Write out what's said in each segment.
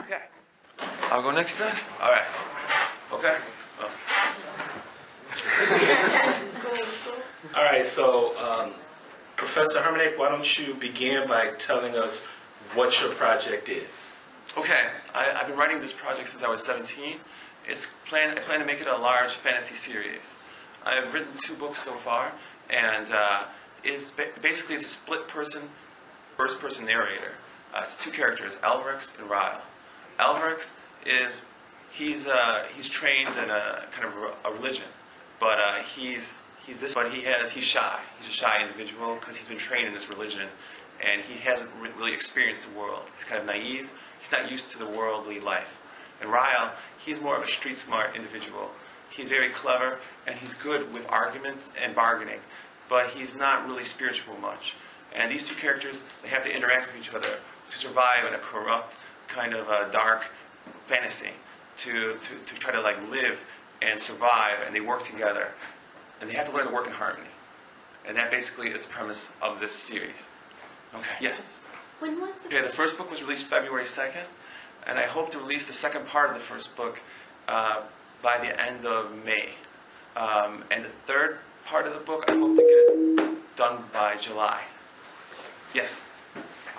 Okay. I'll go next then? All right. Okay. Oh. All right, so Professor Hermanek, why don't you begin by telling us what your project is? Okay. I've been writing this project since I was 17. I plan to make it a large fantasy series. I've written 2 books so far, and basically it's a split-person, first-person narrator. It's 2 characters, Elvrix and Ryle. Elvrix is he's trained in a kind of a religion, but he's shy. He's a shy individual because he's been trained in this religion, and he hasn't really experienced the world. He's kind of naive. He's not used to the worldly life. And Ryle, he's more of a street-smart individual. He's very clever, and he's good with arguments and bargaining, but he's not really spiritual much. And these 2 characters, they have to interact with each other to survive in a corrupt, kind of dark fantasy, to try to like live and survive, and they work together. And they have to learn to work in harmony. And that basically is the premise of this series. Okay. Yes? When was the... Okay, the first book was released February 2nd, and I hope to release the second part of the first book by the end of May. And the third part of the book, I hope to get it done by July. Yes?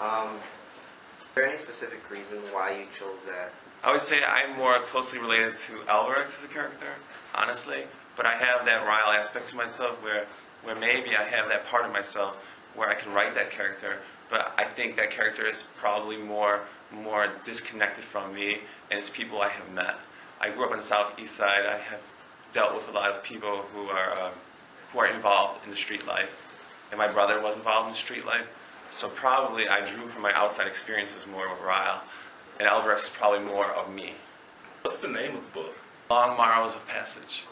Is there any specific reason why you chose that? I would say I'm more closely related to Elvrix as a character, honestly. But I have that Ryle aspect to myself where maybe I have that part of myself where I can write that character, but I think that character is probably more disconnected from me and it's people I have met. I grew up on the Southeast Side. I have dealt with a lot of people who are involved in the street life, and my brother was involved in the street life. So probably I drew from my outside experiences more with Ryle, and Elvrix is probably more of me. What's the name of the book? Long Morrows of Passage.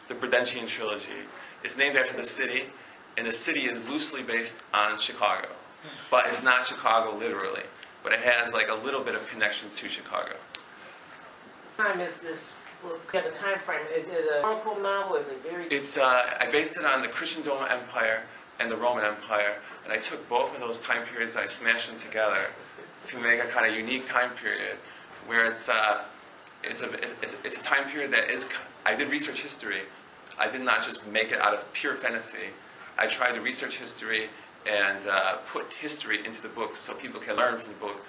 The Prudentian Trilogy. It's named after the city, and the city is loosely based on Chicago. But it's not Chicago literally, but it has like a little bit of connection to Chicago. What time is this book? Yeah, the time frame. Is it a historical novel? Is it very... I based it on the Christian Empire and the Roman Empire, and I took both of those time periods and I smashed them together to make a kind of unique time period where it's a time period that is... I did research history. I did not just make it out of pure fantasy. I tried to research history and put history into the book so people can learn from the book,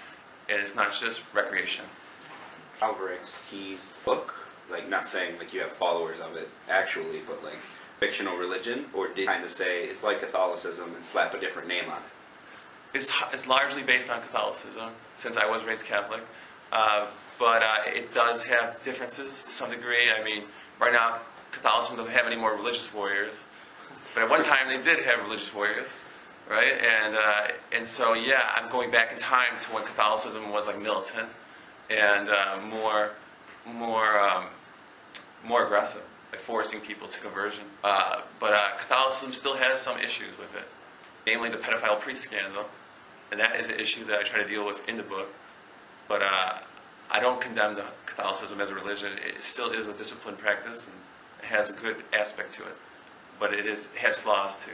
and it's not just recreation. Elvrix, he's book, like not saying like you have followers of it actually, but like fictional religion, or did you kind of say it's like Catholicism and slap a different name on it? It's largely based on Catholicism, since I was raised Catholic. But it does have differences to some degree. I mean, right now, Catholicism doesn't have any more religious warriors. But at one time, they did have religious warriors, right? And so, yeah, I'm going back in time to when Catholicism was like militant and more aggressive, like forcing people to conversion. But Catholicism still has some issues with it, namely the pedophile priest scandal. And that is an issue that I try to deal with in the book. But I don't condemn Catholicism as a religion. It still is a disciplined practice, and it has a good aspect to it. But it has flaws, too.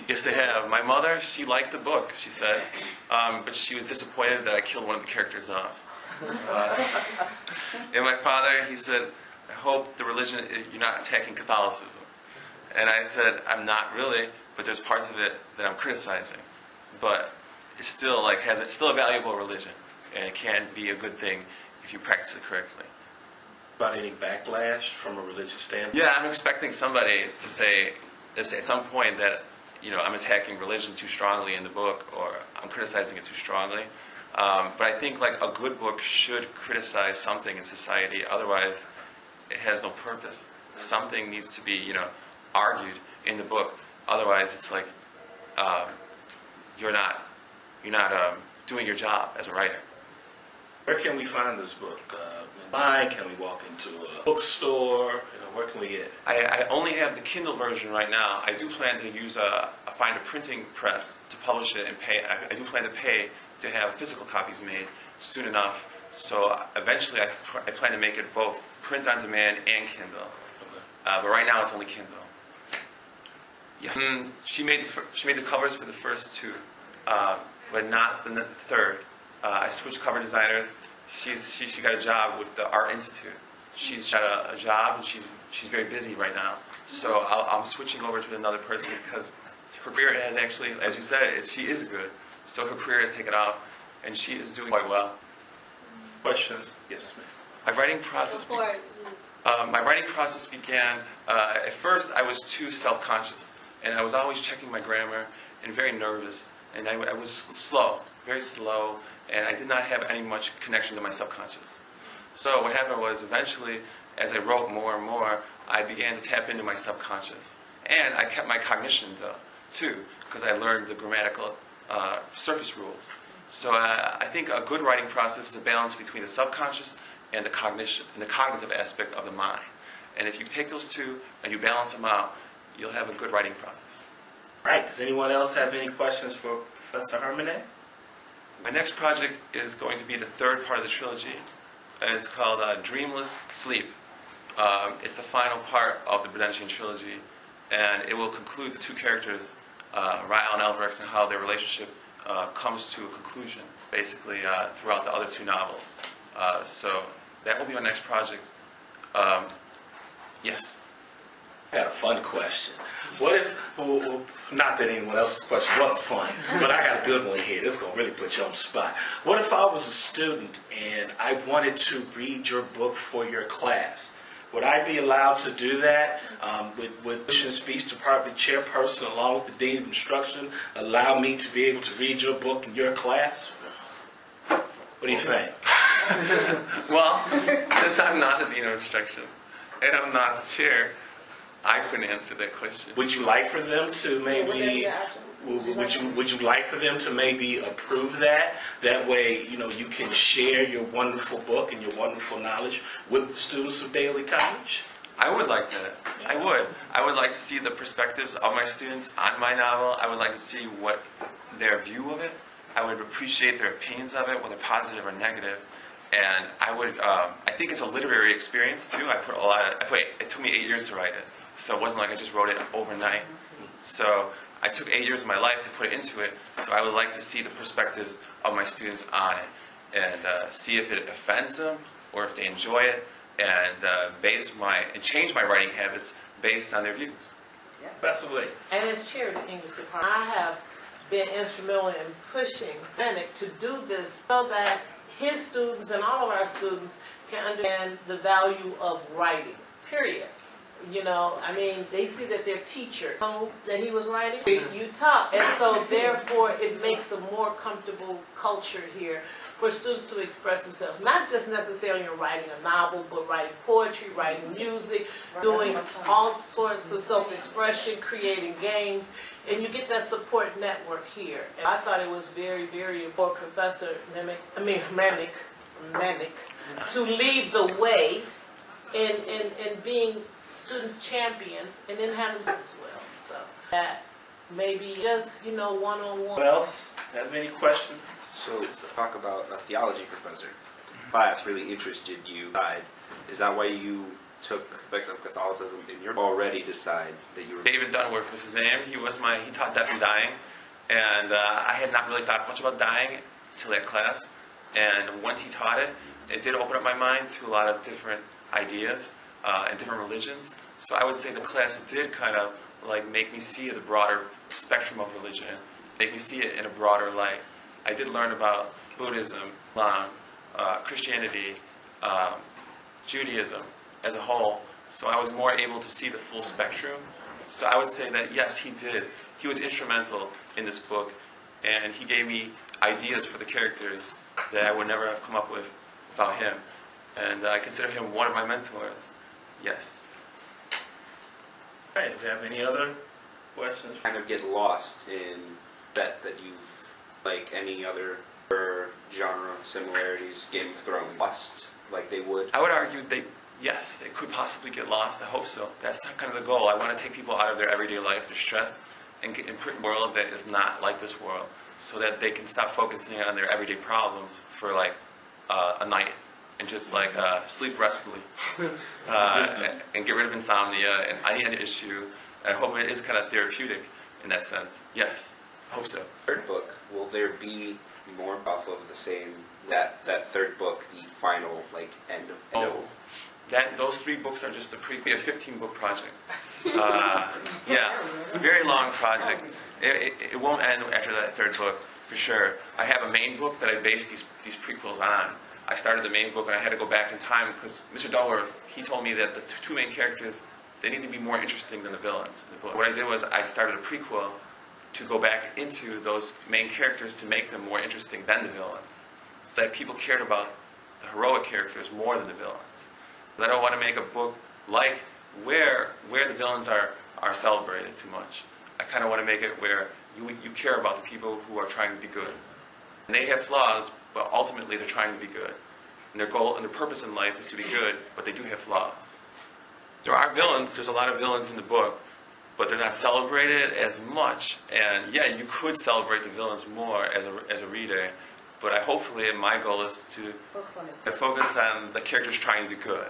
Yes, they have. My mother, she liked the book, she said, but she was disappointed that I killed one of the characters off. And my father, he said, I hope the religion, you're not attacking Catholicism. And I said, I'm not really, but there's parts of it that I'm criticizing. But it's still it's still a valuable religion, and it can be a good thing if you practice it correctly. About any backlash from a religious standpoint? Yeah, I'm expecting somebody to say at some point that I'm attacking religion too strongly in the book, or I'm criticizing it too strongly. But I think like a good book should criticize something in society. Otherwise, it has no purpose. Something needs to be argued in the book. Otherwise, it's like you're not doing your job as a writer. Where can we find this book? Online? Can we walk into a bookstore? Where can we get it? I only have the Kindle version right now. I do plan to find a printing press to publish it and pay. I do plan to pay to have physical copies made soon enough. So eventually, I plan to make it both print on demand and Kindle. Okay. But right now, it's only Kindle. Yeah. She made the covers for the first 2, but not the third. I switched cover designers. She got a job with the Art Institute. She's got a job, and she's very busy right now. So I'm switching over to another person because her career has actually, as you said, she is good. So her career has taken off, and she is doing quite well. Questions? Yes, ma'am. My writing process. My writing process began. At first, I was too self-conscious, and I was always checking my grammar and very nervous, and I was slow, very slow, and I did not have any much connection to my subconscious. So what happened was, eventually, as I wrote more and more, I began to tap into my subconscious, and I kept my cognition too, because I learned the grammatical surface rules. So I think a good writing process is a balance between the subconscious and the cognition, and the cognitive aspect of the mind. And if you take those two and you balance them out, you'll have a good writing process. Right. Does anyone else have any questions for Professor Hermanek? My next project is going to be the third part of the trilogy, and it's called Dreamless Sleep. It's the final part of the Prudentian trilogy, and it will conclude the two characters, Rael and Alvarez, and how their relationship comes to a conclusion, basically, throughout the other two novels. So that will be my next project. Yes. I got a fun question. What if, well, not that anyone else's question wasn't fun, but I got a good one here. This is going to really put you on the spot. What if I was a student and I wanted to read your book for your class? Would I be allowed to do that? Would English and Speech Department chairperson, along with the Dean of Instruction, allow me to be able to read your book in your class? What do you think? Well, since I'm not the Dean of Instruction, and I'm not the chair, I couldn't answer that question. Would you like for them to maybe? Would you like for them to maybe approve that? That way, you know, you can share your wonderful book and your wonderful knowledge with the students of Daly College. I would like that. I would. I would like to see the perspectives of my students on my novel. I would like to see what their view of it. I would appreciate their opinions of it, whether positive or negative. And I would. I think it's a literary experience too. It took me 8 years to write it. So it wasn't like I just wrote it overnight. So I took 8 years of my life to put it into it. So I would like to see the perspectives of my students on it and see if it offends them or if they enjoy it, and change my writing habits based on their views. Yeah. Best of luck. And as chair of the English department, I have been instrumental in pushing Hermanek to do this so that his students and all of our students can understand the value of writing, period. You know, I mean, they see that their teacher know that he was writing. You taught, and so therefore it makes a more comfortable culture here for students to express themselves. Not just necessarily in writing a novel, but writing poetry, writing music, doing all sorts of self-expression, creating games, and you get that support network here. And I thought it was very, very important, Professor Hermanek, to lead the way in being students' champions, and then handles it as well. So that maybe just, you know, one-on-one. What else? Have any questions? So let's talk about a theology professor. Class really interested you. Is that why you took books of Catholicism and you already decide that you were... David Dunworth was his name. He taught Death and Dying. And I had not really thought much about dying until that class. And once he taught it, it did open up my mind to a lot of different ideas and different religions. So I would say the class did kind of like make me see the broader spectrum of religion, make me see it in a broader light. I did learn about Buddhism, Islam, Christianity, Judaism as a whole. So I was more able to see the full spectrum. So I would say that yes, he did. He was instrumental in this book, and he gave me ideas for the characters that I would never have come up with without him. And I consider him one of my mentors. Yes. All right. Do you have any other questions? Kind of get lost in that you've, like any other genre similarities, Game of Thrones, lost like they would? I would argue they could possibly get lost. I hope so. That's not kind of the goal. I want to take people out of their everyday life, their stress, and put in a world that is not like this world, so that they can stop focusing on their everyday problems for like a night and just like sleep restfully and get rid of insomnia and any other issue. And I hope it is kind of therapeutic in that sense. Yes, I hope so. Third book, will there be more off of the same that third book, the final like end of. Oh, those 3 books are just a a 15-book project. Yeah, a very long project. It won't end after that 3rd book for sure. I have a main book that I based these prequels on. I started the main book and I had to go back in time because Mr. Dulworth, he told me that the 2 main characters, they need to be more interesting than the villains in the book. What I did was I started a prequel to go back into those main characters to make them more interesting than the villains. So that people cared about the heroic characters more than the villains. But I don't want to make a book like where the villains are celebrated too much. I kind of want to make it where you care about the people who are trying to be good. And they have flaws, but ultimately they're trying to be good. And their goal and their purpose in life is to be good, but they do have flaws. There are villains, there's a lot of villains in the book, but they're not celebrated as much. And yeah, you could celebrate the villains more as a reader, but hopefully my goal is to focus on the characters trying to do good,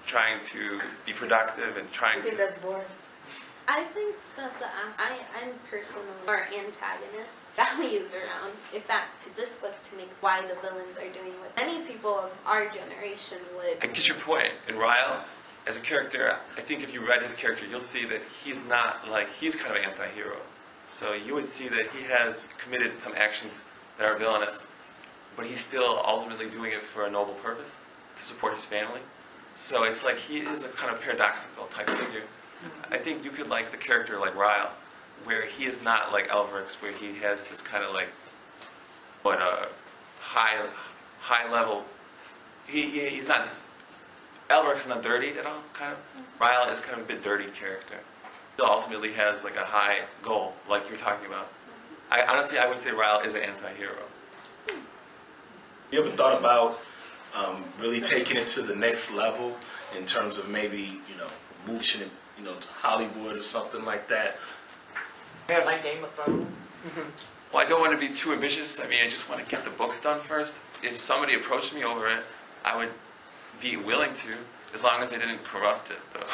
trying to be productive and trying You think to... that's boring? I think that I'm personally more antagonist values around, in fact, to this book to make why the villains are doing what many people of our generation would. I get your point. And Ryle, as a character, I think if you read his character, you'll see that he's not like, he's kind of an anti-hero. So you would see that he has committed some actions that are villainous, but he's still ultimately doing it for a noble purpose, to support his family. So it's like he is a kind of paradoxical type figure. I think you could like the character like Ryle, where he is not like Elverix, where he has this kind of like, high level. He's not. Elverix is not dirty at all, kind of. Ryle is kind of a bit dirty character. He ultimately has like a high goal, like you're talking about. I would say Ryle is an anti-hero. You ever thought about really taking it to the next level in terms of maybe, moving it, to Hollywood or something like that? Like Game of Thrones. Well, I don't want to be too ambitious. I mean, I just want to get the books done first. If somebody approached me over it, I would be willing to, as long as they didn't corrupt it, though.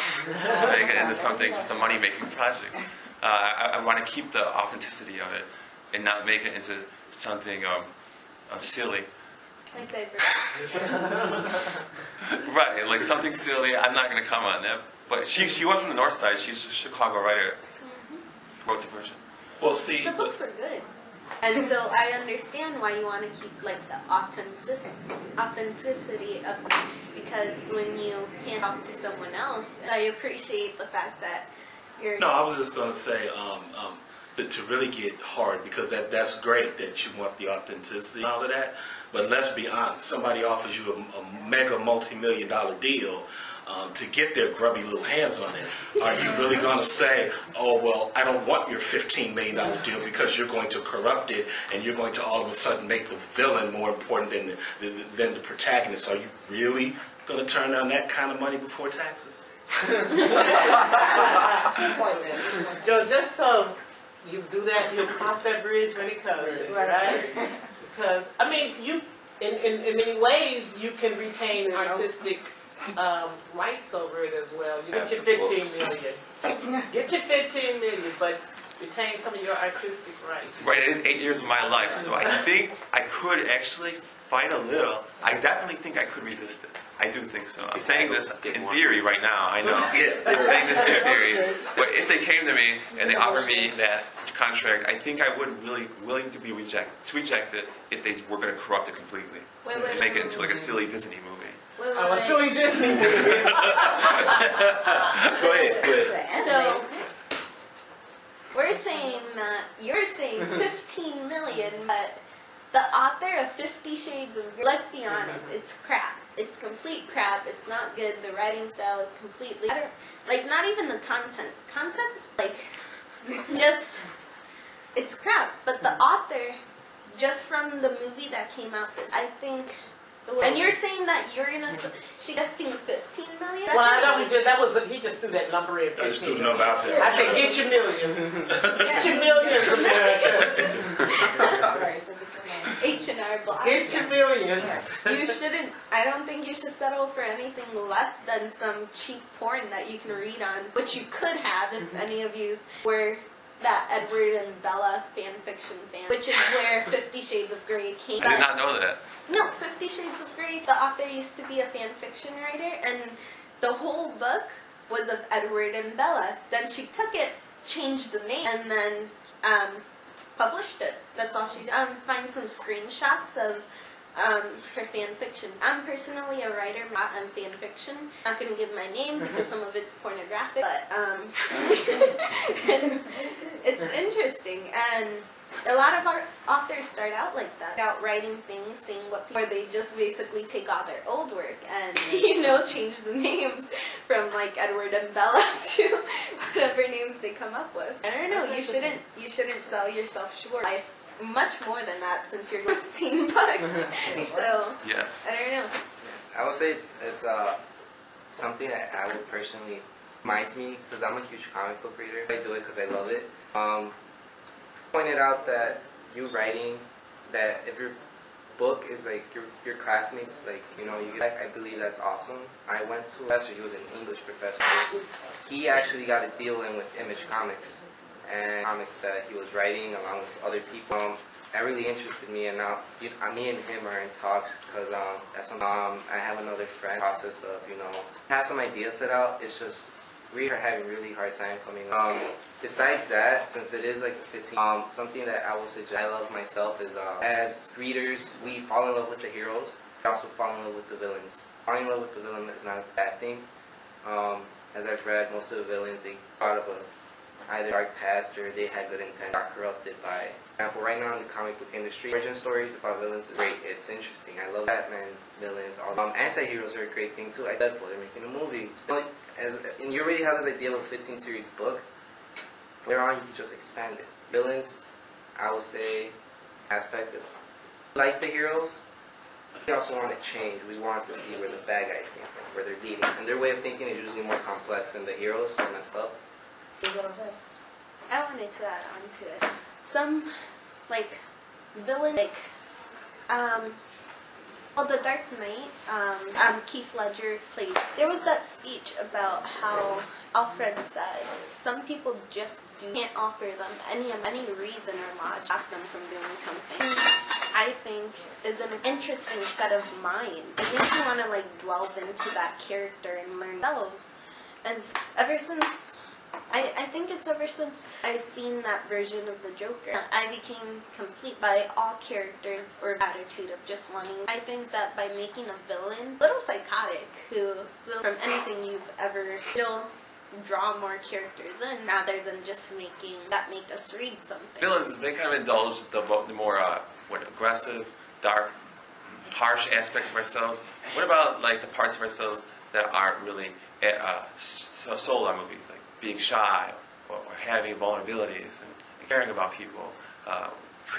Make it into something, just a money-making project. I want to keep the authenticity of it and not make it into something silly. Like diversity. Right, like something silly. I'm not going to comment on that. But she went from the north side. She's a Chicago writer. Wrote the version. Well, see, The books were good. And so I understand why you want to keep like the authenticity of it, because when you hand off to someone else, I appreciate the fact that you're... No, I was just going to say to really get hard, because that's great that you want the authenticity and all of that, but let's be honest, somebody offers you a mega multi-million-dollar deal to get their grubby little hands on it. Are you really going to say, oh, well, I don't want your $15 million deal because you're going to corrupt it and you're going to all of a sudden make the villain more important than the protagonist? Are you really going to turn down that kind of money before taxes? Joe, just tell him you do that, you'll cross that bridge when it comes to it, right? Because, I mean, you, in many ways, you can retain artistic rights over it as well. You get your 15 million. Get your 15 million, but retain some of your artistic rights. Right, it is 8 years of my life, so I think I could actually fight a little. I definitely think I could resist it. I do think so. I'm saying this in theory right now, I know. I'm saying this in theory. But if they came to me and they offered me that contract, I think I would really willing to reject it if they were going to corrupt it completely. And make it into like a silly Disney movie. A silly Disney movie. Go ahead. So, we're saying that you're saying 15 million, but the author of 50 Shades of Grey, let's be honest, it's crap. It's complete crap. It's not good. The writing style is completely, not even the content. Just, it's crap. But the author, just from the movie that came out I think, and you're saying that you're gonna suggesting 15 million? Well, I know he just threw that number in. I just threw the number out there. I said, get your millions. Get your millions, America. H&R Block. Get your millions. You shouldn't, I don't think you should settle for anything less than some cheap porn that you can read on, which you could have if any of you were that Edward and Bella fan fiction fan, which is where 50 Shades of Grey came. I did not know that. No, 50 Shades of Grey, the author used to be a fan fiction writer, and the whole book was of Edward and Bella. Then she took it, changed the name, and then published it. That's all she did. Find some screenshots of her fan fiction. I'm personally a writer on fan fiction. I'm not going to give my name because some of it's pornographic, but it's interesting. And a lot of our authors start out like that, out writing things, seeing what people, or they just basically take all their old work and change the names from like Edward and Bella to whatever names they come up with. I don't know. You shouldn't sell yourself short. Much more than that, since you're 15 bucks. So Yes. I don't know. I would say it's something that I would personally reminds me, because I'm a huge comic book reader. I do it because I love it. Pointed out that you writing, that if your book is like your classmates, like you get, I believe that's awesome. I went to a professor. He was an English professor. He actually got a deal in with Image Comics. And comics that he was writing along with other people. That really interested me, and now me and him are in talks because I have another friend process of have some ideas set out. It's just we are having really hard time coming up. Besides that, since it is like the 15, something that I will suggest I love myself is as readers we fall in love with the heroes. We also fall in love with the villains. Falling in love with the villain is not a bad thing. As I've read, most of the villains they thought of either dark past or they had good intent, got corrupted by. For example, right now in the comic book industry, origin stories about villains is great. It's interesting. I love Batman villains. Anti-heroes are a great thing too. Like Deadpool, they're making a movie. And you already have this idea of a 15 series book. From there on, you can just expand it. Villains, I would say, aspect is like the heroes. We also want to change. We want to see where the bad guys came from, where they're dealing, and their way of thinking is usually more complex than the heroes. Are messed up. What you gonna say? I wanted to add on to it. Some, villain, The Dark Knight, Keith Ledger played. There was that speech about how Alfred said, some people just can't offer them any reason or logic to stop them from doing something. I think is an interesting set of mind. I think you want to delve into that character and learn themselves. And ever since I've seen that version of the Joker, I became complete by all characters or attitude of just wanting. I think that by making a villain, a little psychotic, who from anything you've ever, draw more characters in rather than just make us read something. Villains, they kind of indulge the more aggressive, dark, harsh aspects of ourselves. What about the parts of ourselves that aren't really sold on movies, like being shy or having vulnerabilities and caring about people,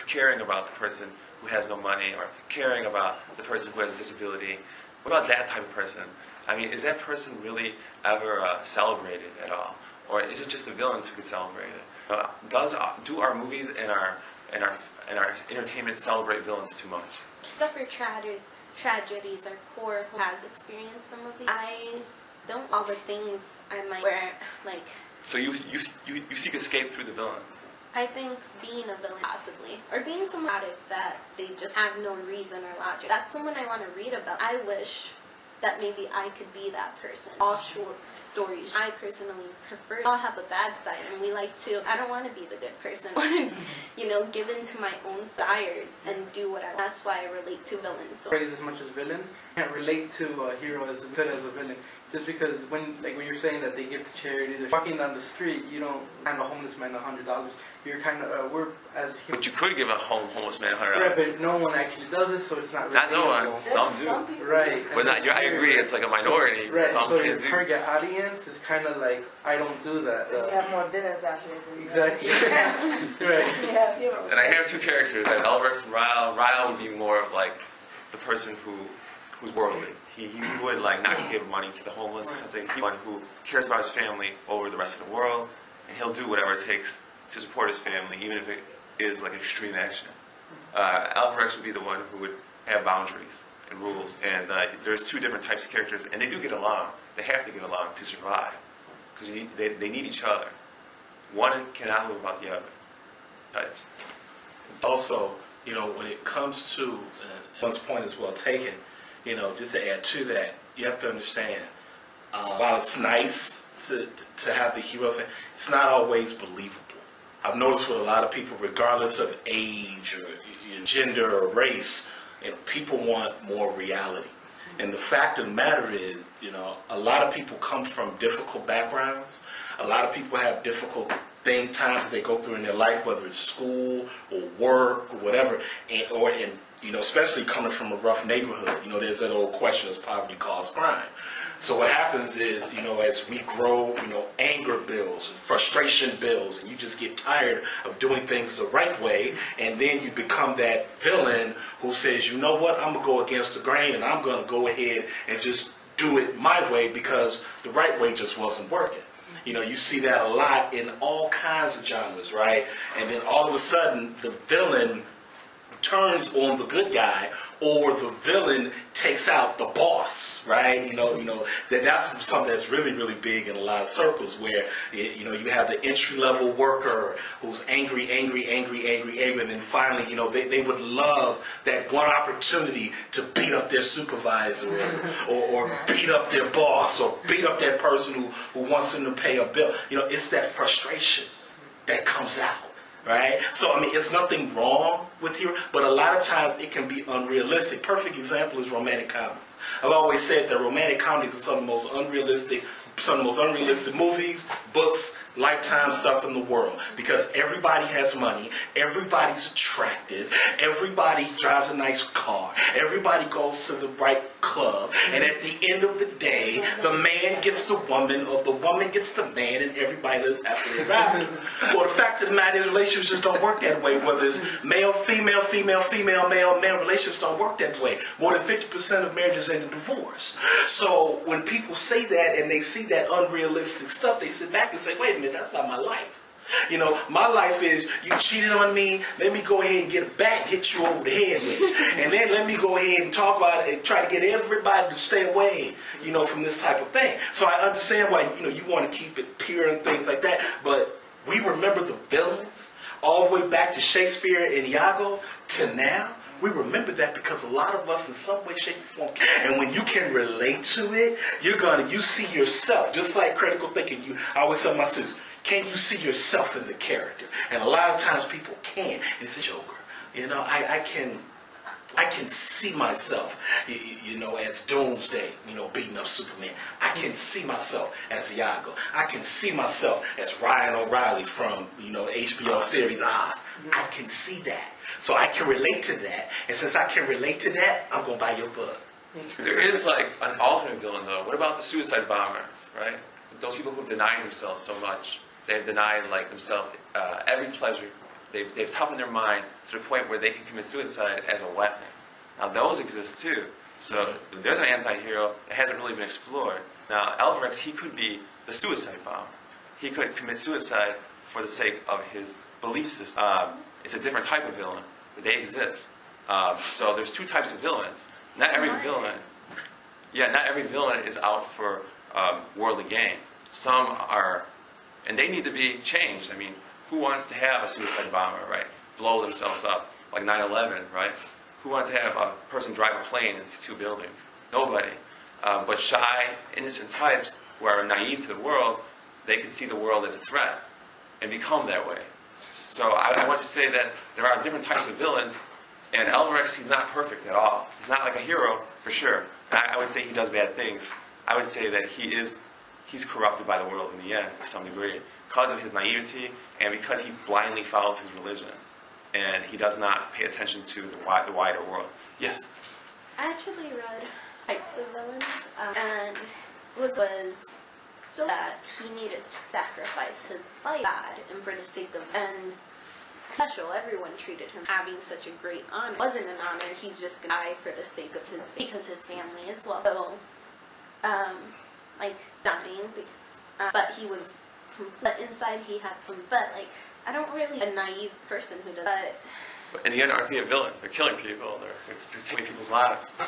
caring about the person who has no money or caring about the person who has a disability? What about that type of person? I mean, is that person really ever celebrated at all, or is it just the villains who get celebrated? Do our movies and our entertainment celebrate villains too much? Except for tragedies or poor who has experienced some of these. I don't all the things I might wear So you seek escape through the villains. I think being a villain, possibly, or being someone that they just have no reason or logic. That's someone I want to read about. I wish that maybe I could be that person. All short stories, I personally prefer. All have a bad side, and we I don't want to be the good person. I want to, give in to my own desires and do what I want. That's why I relate to villains. So. Praise as much as villains. Can't relate to a hero as good as a villain. Just because when you're saying that they give to charity, they're walking down the street, you don't hand a homeless man $100. You're kind of, we're as humans. But you could give a homeless man $100. Right, but no one actually does this, so it's not really. Not no one. Some do. Right. But I agree, it's like a minority. So, right, some so your do. target audience is kind of I don't do that. So you have more villains out here than Exactly. Right. you have heroes. And I have two characters, L versus Ryle. Ryle would be more of the person who's worldly. He would not give money to the homeless. He's one who cares about his family over the rest of the world, and he'll do whatever it takes to support his family, even if it is extreme action. Alfred X would be the one who would have boundaries and rules, and there's two different types of characters, and they do get along. They have to get along to survive, because they need each other. one cannot live without the other types. Also, when it comes to, one's point is well taken, just to add to that, you have to understand, while it's nice to have the hero thing, it's not always believable. I've noticed with a lot of people, regardless of age or gender or race, people want more reality. And the fact of the matter is, a lot of people come from difficult backgrounds. A lot of people have difficult times that they go through in their life, whether it's school or work or whatever, especially coming from a rough neighborhood. There's that old question: does poverty cause crime? So what happens is, as we grow, anger builds, frustration builds, and you just get tired of doing things the right way, and then you become that villain who says, you know what, I'm going to go against the grain, and I'm going to go ahead and just do it my way because the right way just wasn't working. You see that a lot in all kinds of genres, right? And then all of a sudden, the villain turns on the good guy, or the villain takes out the boss, right? That's something that's really, really big in a lot of circles, where you have the entry-level worker who's angry, and then finally, they would love that one opportunity to beat up their supervisor, or beat up their boss, or beat up that person who wants them to pay a bill. It's that frustration that comes out. Right? So, it's nothing wrong with hero, but a lot of times it can be unrealistic. Perfect example is romantic comedies. I've always said that romantic comedies are some of the most unrealistic movies, books, Lifetime stuff in the world, because everybody has money, everybody's attractive, everybody drives a nice car, everybody goes to the right club, and at the end of the day, the man gets the woman, or the woman gets the man, and everybody lives happily ever after. Well, the fact of the matter is, relationships just don't work that way. Whether it's male, female, male, relationships don't work that way. More than 50% of marriages end in divorce. So when people say that and they see that unrealistic stuff, they sit back and say, wait a minute, that's not my life. My life is, you cheated on me, let me go ahead and get a bat and hit you over the head with it. And then let me go ahead and talk about it and try to get everybody to stay away, from this type of thing. So I understand why, you want to keep it pure and things like that. But we remember the villains all the way back to Shakespeare and Iago to now. We remember that because a lot of us in some way, shape, or form, and when you can relate to it, you see yourself, just like critical thinking. I always tell my students, can you see yourself in the character? And a lot of times people can. And it's a Joker. I can see myself, as Doomsday, beating up Superman. I can see myself as Iago. I can see myself as Ryan O'Reilly from, the HBO series Oz. I can see that. So I can relate to that. And since I can relate to that, I'm going to buy your book. There is like an alternate villain, though. What about the suicide bombers, right? Those people who deny themselves so much. They've denied themselves every pleasure. They've toughened their mind to the point where they can commit suicide as a weapon. Now those exist too. So there's an anti-hero that hasn't really been explored. Now Alvarez, he could be the suicide bomber. He could commit suicide for the sake of his belief system. It's a different type of villain, but they exist. So there's two types of villains. Not every villain is out for worldly gain. Some are, and they need to be changed. Who wants to have a suicide bomber, right? Blow themselves up, like 9/11, right? Who wants to have a person drive a plane into two buildings? Nobody. But shy, innocent types who are naive to the world, they can see the world as a threat and become that way. So I want to say that there are different types of villains, and Alvarez, he's not perfect at all. He's not like a hero, for sure. I would say he does bad things. I would say that he's corrupted by the world in the end, to some degree, because of his naivety and because he blindly follows his religion. And he does not pay attention to the wider world. Yes? I actually read types of villains, and was so that he needed to sacrifice his life and for the sake of, and special, everyone treated him having such a great honor. It wasn't an honor, he's just gonna die for the sake of because his family as well. So, dying, but he was, but inside he had some, I don't really, a naive person who does that. But in the end, aren't they a villain? They're killing people, they're taking people's lives.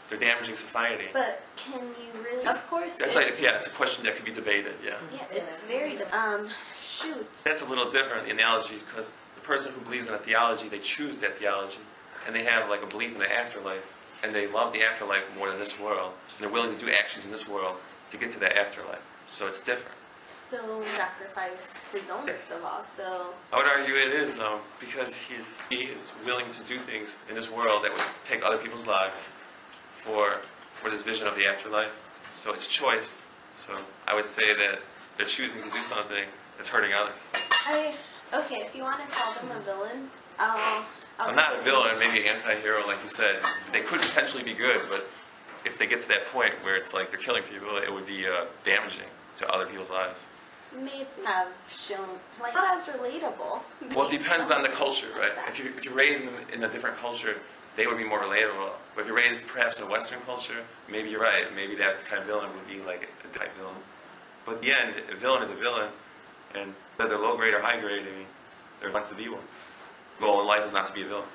They're damaging society. But can you really? Of course. That's it's a question that could be debated. Yeah. Yeah, it's very. Shoot. That's a little different, the analogy, because the person who believes in a theology, they choose that theology, and they have like a belief in the afterlife, and they love the afterlife more than this world, and they're willing to do actions in this world to get to that afterlife. So it's different. So sacrifice his own first of all. So I would argue it is, because he is willing to do things in this world that would take other people's lives for this vision of the afterlife. So it's choice. So I would say that they're choosing to do something that's hurting others. Okay, if you want to call them a villain, I'll I'm not a villain, maybe an anti-hero, like you said. They could potentially be good, but if they get to that point where it's like they're killing people, it would be damaging to other people's lives. Maybe have shown like not as relatable. Well, it depends on the culture, right? If you're raised in a different culture, they would be more relatable. But if you're raised perhaps in a Western culture, maybe you're right. Maybe that kind of villain would be like a type villain. But in the end, a villain is a villain, and whether they're low grade or high grade, I mean, there wants to be one. The goal in life is not to be a villain.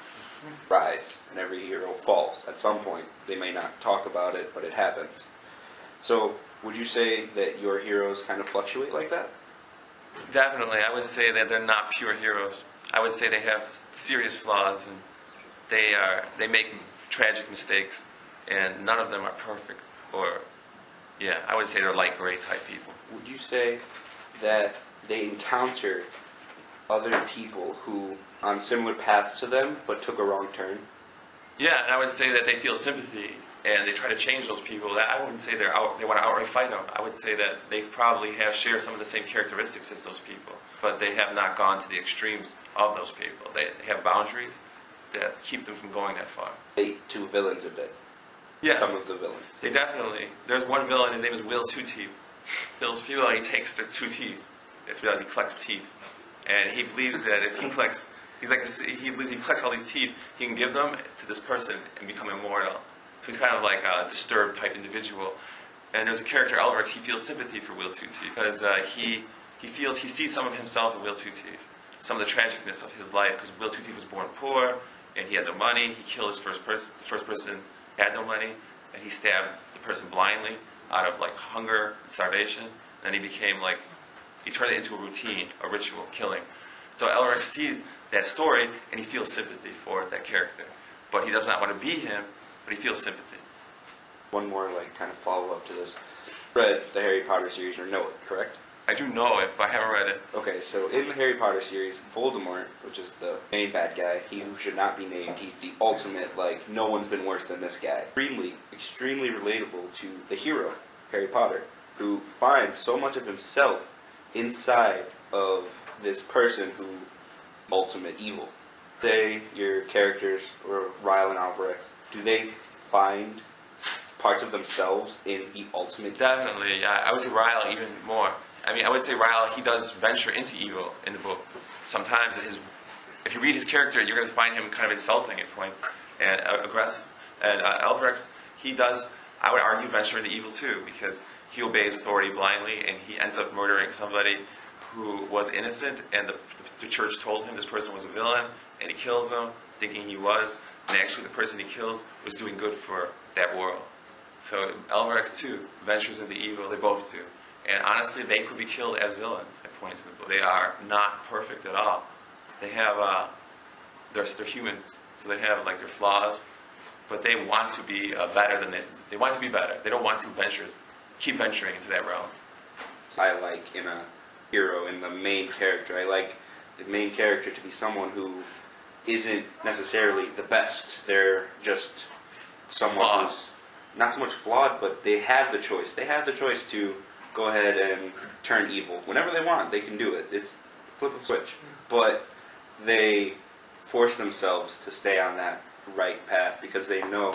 Rise, and every hero falls at some point. They may not talk about it, but it happens. So, would you say that your heroes kind of fluctuate like that? Definitely, I would say that they're not pure heroes. I would say they have serious flaws, and they make tragic mistakes, and none of them are perfect. I would say they're light gray type people. Would you say that they encounter other people who on similar paths to them but took a wrong turn? Yeah, and I would say that they feel sympathy and they try to change those people. I wouldn't say they want to outright fight them. I would say that they probably share some of the same characteristics as those people, but they have not gone to the extremes of those people. They have boundaries that keep them from going that far. They to villains a bit. Yeah. Some of the villains. They definitely. There's one villain, his name is Will Two Teeth. Kills people and he takes their 2 teeth. It's because he collects teeth. And he believes that if he collects, he believes he collects all these teeth, he can give them to this person and become immortal. So he's kind of like a disturbed type individual. And there's a character, Elric, he feels sympathy for Will Two Teeth because he sees some of himself in Will Two Teeth. Some of the tragicness of his life, because Will Two Teeth was born poor and he had no money. He killed his first person. The first person had no money, and he stabbed the person blindly out of like hunger and starvation. And he became like, he turned it into a routine, a ritual, killing. So Elric sees that story and he feels sympathy for that character. But he does not want to be him, but he feels sympathy. One more like kind of follow up to this. Read the Harry Potter series or know it, correct? I do know it, but I haven't read it. Okay, so in the Harry Potter series, Voldemort, which is the main bad guy, he who should not be named, he's the ultimate, like, no one's been worse than this guy. Extremely relatable to the hero, Harry Potter, who finds so much of himself inside of this person who, ultimate evil. Say your characters, or Ryle and Alvarex, do they find parts of themselves in the ultimate? Definitely, yeah. I would say Ryle even more. I mean, I would say Ryle, he does venture into evil in the book. Sometimes, if you read his character, you're going to find him kind of insulting at points and aggressive. And Alvarex, he does, I would argue, venture into evil too, because he obeys authority blindly and he ends up murdering somebody who was innocent, and the church told him this person was a villain, and he kills him, thinking he was, and actually the person he kills was doing good for that world. So Alvarex too ventures into evil, they both do. And honestly, they could be killed as villains at points in the book. They are not perfect at all. They have, they're humans, so they have like their flaws, but they want to be better than they want to be better. They don't want to keep venturing into that realm. I like in a hero, in the main character, I like the main character to be someone who isn't necessarily the best. They're just someone who's not so much flawed, but they have the choice. They have the choice to go ahead and turn evil. Whenever they want, they can do it. It's flip of a switch. But they force themselves to stay on that right path because they know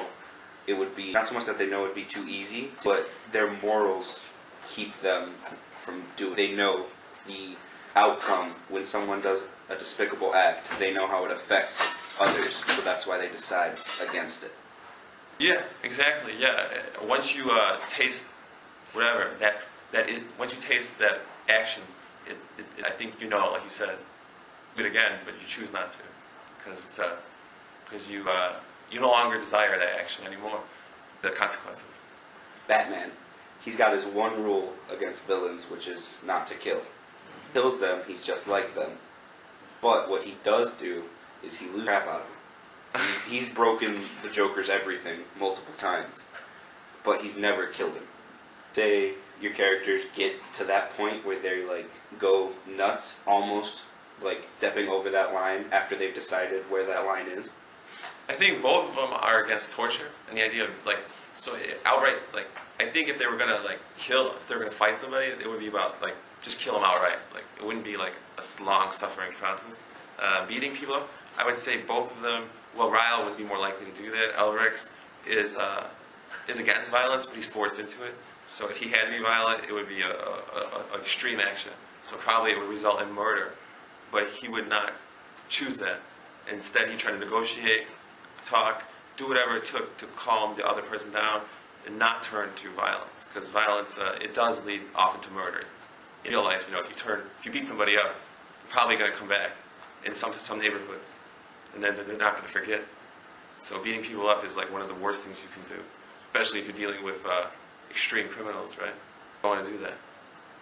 it would be, not so much that they know it would be too easy, but their morals keep them from doing. They know the outcome when someone does a despicable act. They know how it affects others, so that's why they decide against it. Yeah, exactly. Yeah, once you taste whatever once you taste that action, I think you know, like you said, do it again, but you choose not to, because you no longer desire that action anymore. the consequences. Batman, he's got his one rule against villains, which is not to kill. He kills them, he's just like them. But what he does do is he loses crap out of him. He's broken the Joker's everything multiple times, but he's never killed him. Say your characters get to that point where they like go nuts, almost like stepping over that line after they've decided where that line is. I think both of them are against torture and the idea of like, so outright, like, I think if they were gonna like kill, if they were gonna fight somebody, it would be about like just kill them outright. Like it wouldn't be like a long suffering process. Beating people up, I would say both of them. Well, Ryle would be more likely to do that. Elric is against violence, but he's forced into it. So if he had to be violent, it would be a extreme action. So probably it would result in murder, but he would not choose that. Instead, he tried to negotiate, talk, do whatever it took to calm the other person down, and not turn to violence. Because violence, it does lead often to murder. In real life, if you beat somebody up, you're probably going to come back in some neighborhoods, and then they're not going to forget. So beating people up is like one of the worst things you can do, especially if you're dealing with extreme criminals, right? You don't want to do that.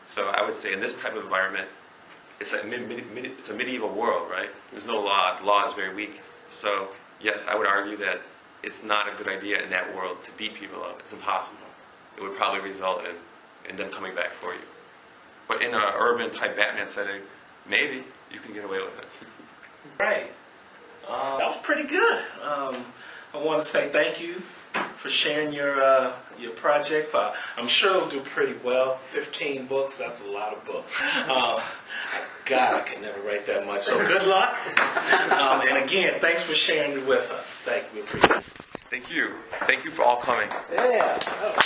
So I would say in this type of environment, it's a medieval world, right? There's no law. The law is very weak. So yes, I would argue that it's not a good idea in that world to beat people up. It's impossible. It would probably result in them coming back for you. But in an urban type Batman setting, maybe you can get away with it. Right. That was pretty good. I want to say thank you for sharing your project. I'm sure it'll do pretty well. 15 books, that's a lot of books. God, I could never write that much. So good luck. And again, thanks for sharing it with us. Thank you. We appreciate it. Thank you. Thank you for all coming. Yeah.